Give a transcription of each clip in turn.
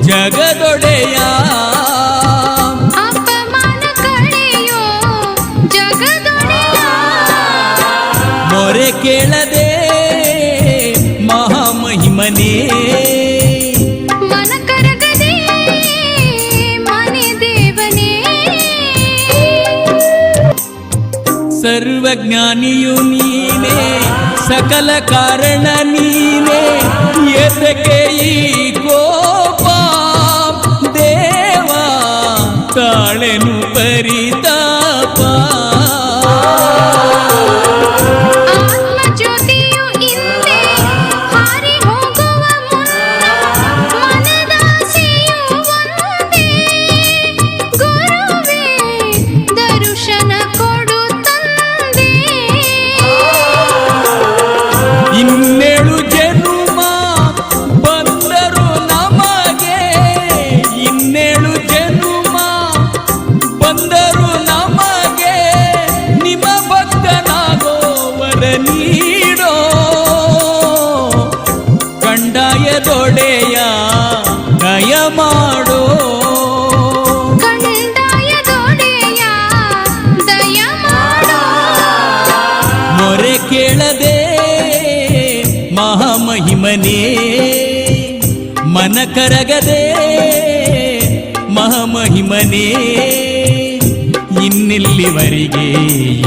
ಜಗದೊಡೆಯ ಅಪಮಾನ ಕಳೆಯೋ ಜಗದೊಡೆಯ ಮೊರೆ ಕೇಳದೆ ಮಹಾಮಹಿಮನೇ ಮನ ಕರಗದೆ ಮನೆ ದೇವನೇ ಸರ್ವಜ್ಞಾನಿಯು ನೀನೇ ಸಕಲ ಕಾರಣ ನೀನೇ ಏತಕ್ಕೆ ಈ ಕೋಪ ದೇವ ತಾಳೆನು ಪರಿತಾಪ ಆತ್ಮಜ್ಯೋತಿಯು ಹಿಂದೆ ಹಾರಿ ಹೋಗುವ ಮುನ್ನ ಮನದಾಸೆಯು ಒಂದೇ ಗುರುವೇ ದರ್ಶನ ಕೊಡು ತಂದೆ ಇನ್ನೇಳು ಜನುಮ ಬಂದರು ನಮಗೆ ಇನ್ನೇಳು ಜನುಮ ಬಂದರು ನಮಗೆ ನಿಮ್ಮ ಭಕ್ತನಾಗೋವರ ನೀಡೋ ಕಂಡಾಯದೊಡೆಯ ದಯ ಮಾಡೋ ಕಂದಾಯದೊಡೆಯ ದಯ ಮಾಡೋ ಮೊರೆ ಕೇಳದೆ ಮಹಾಮಹಿಮನೇ ಮನ ಕರಗದೆ ಮಹಾಮಹಿಮನೇ ಇನ್ನೆಲ್ಲಿವರೆಗೆ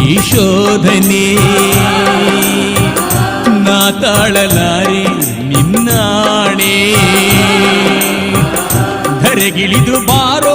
ಈ ಶೋಧನೆ ನಾ ತಾಳಲಾರೆ ನಿನ್ನಾಣೆ ಧರೆಗಿಳಿದು ಬಾರೋ